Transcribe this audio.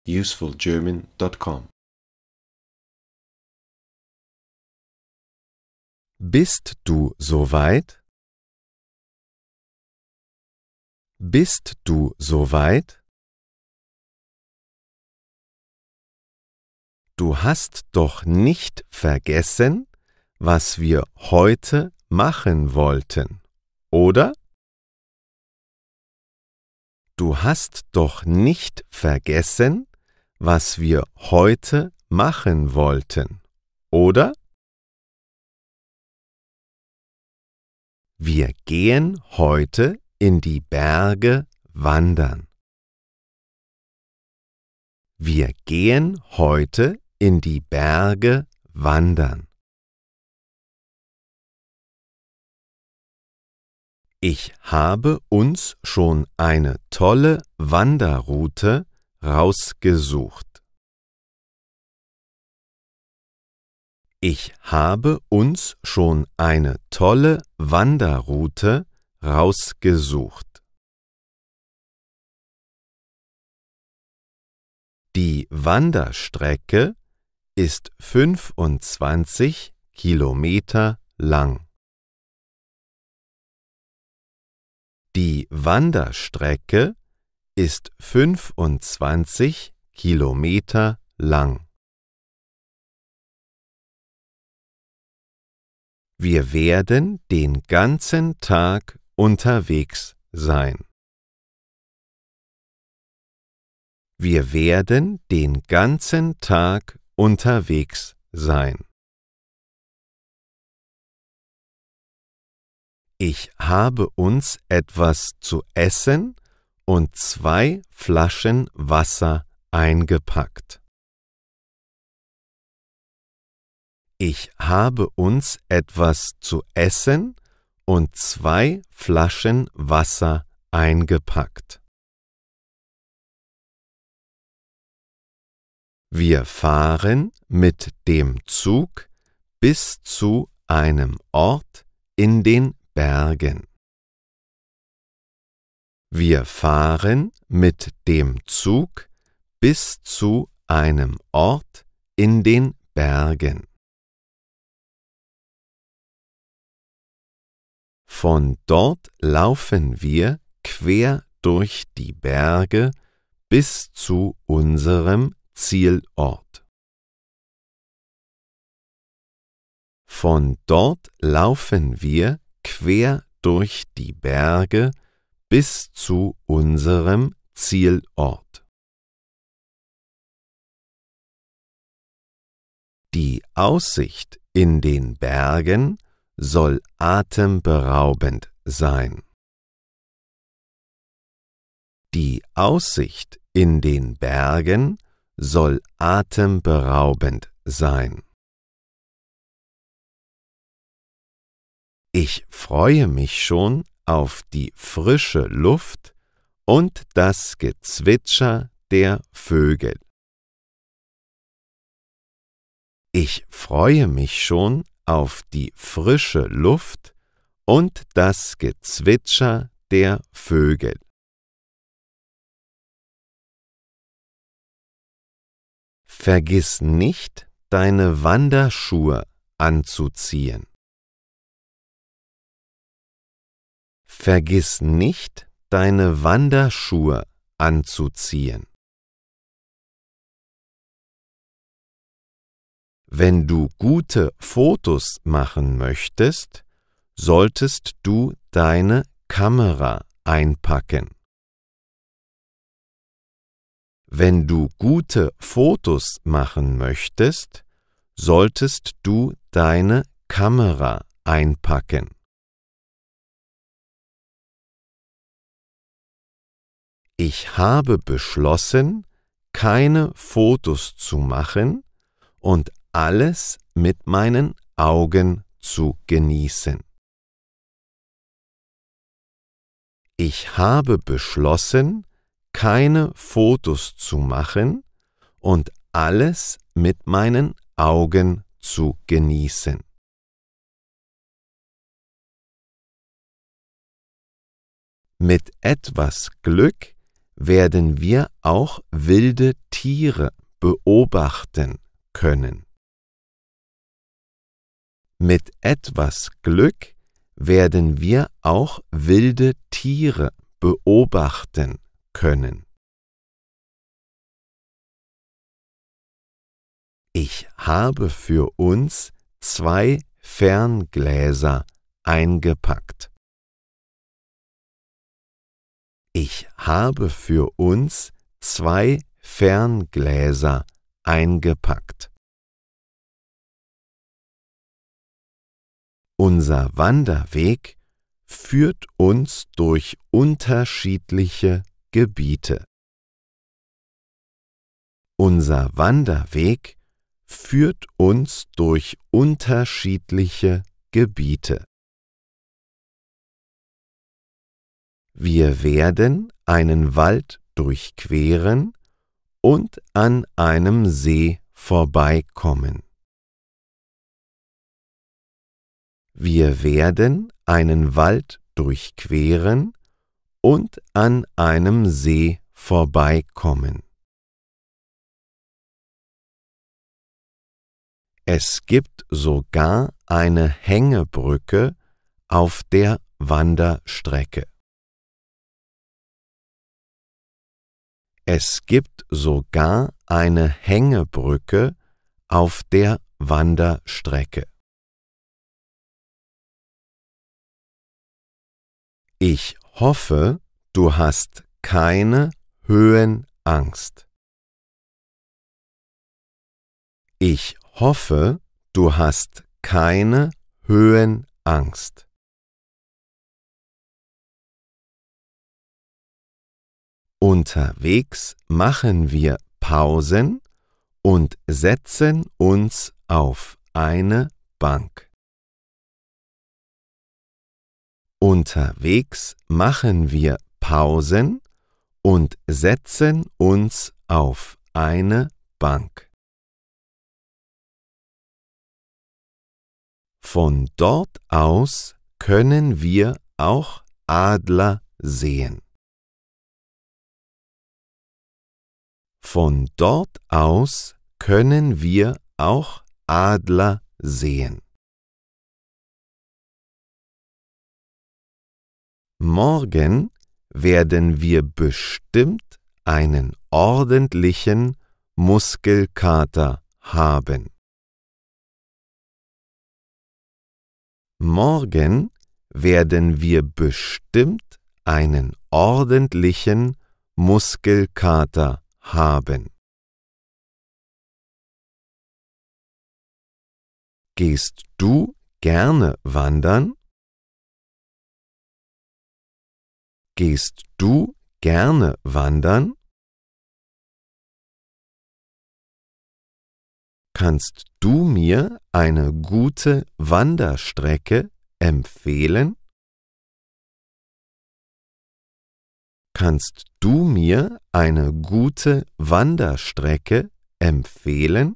usefulgerman.com. Bist du soweit? Bist du soweit? Du hast doch nicht vergessen, was wir heute machen wollten, oder? Du hast doch nicht vergessen, was wir heute machen wollten, oder? Wir gehen heute in die Berge wandern. Wir gehen heute in die Berge wandern. Ich habe uns schon eine tolle Wanderroute rausgesucht. Ich habe uns schon eine tolle Wanderroute rausgesucht. Die Wanderstrecke ist 25 Kilometer lang. Die Wanderstrecke ist 25 Kilometer lang. Wir werden den ganzen Tag unterwegs sein. Wir werden den ganzen Tag unterwegs sein. Ich habe uns etwas zu essen und 2 Flaschen Wasser eingepackt. Ich habe uns etwas zu essen und 2 Flaschen Wasser eingepackt. Wir fahren mit dem Zug bis zu einem Ort in den Bergen. Wir fahren mit dem Zug bis zu einem Ort in den Bergen. Von dort laufen wir quer durch die Berge bis zu unserem Zielort. Von dort laufen wir quer durch die Berge bis zu unserem Zielort. Die Aussicht in den Bergen soll atemberaubend sein. Die Aussicht in den Bergen soll atemberaubend sein. Ich freue mich schon auf die frische Luft und das Gezwitscher der Vögel. Ich freue mich schon auf die frische Luft und das Gezwitscher der Vögel. Vergiss nicht, deine Wanderschuhe anzuziehen. Vergiss nicht, deine Wanderschuhe anzuziehen. Wenn du gute Fotos machen möchtest, solltest du deine Kamera einpacken. Wenn du gute Fotos machen möchtest, solltest du deine Kamera einpacken. Ich habe beschlossen, keine Fotos zu machen und alles mit meinen Augen zu genießen. Ich habe beschlossen, keine Fotos zu machen und alles mit meinen Augen zu genießen. Mit etwas Glück werden wir auch wilde Tiere Tiere beobachten können. Mit etwas Glück werden wir auch wilde Tiere beobachten können. Ich habe für uns 2 Ferngläser eingepackt. Ich habe für uns 2 Ferngläser eingepackt. Unser Wanderweg führt uns durch unterschiedliche Gebiete. Unser Wanderweg führt uns durch unterschiedliche Gebiete. Wir werden einen Wald durchqueren und an einem See vorbeikommen. Wir werden einen Wald durchqueren und an einem See vorbeikommen. Es gibt sogar eine Hängebrücke auf der Wanderstrecke. Es gibt sogar eine Hängebrücke auf der Wanderstrecke. Ich hoffe, du hast keine Höhenangst. Ich hoffe, du hast keine Höhenangst. Unterwegs machen wir Pausen und setzen uns auf eine Bank. Unterwegs machen wir Pausen und setzen uns auf eine Bank. Von dort aus können wir auch Adler sehen. Von dort aus können wir auch Adler sehen. Morgen werden wir bestimmt einen ordentlichen Muskelkater haben. Morgen werden wir bestimmt einen ordentlichen Muskelkater haben. Gehst du gerne wandern? Gehst du gerne wandern? Kannst du mir eine gute Wanderstrecke empfehlen? Kannst du mir eine gute Wanderstrecke empfehlen?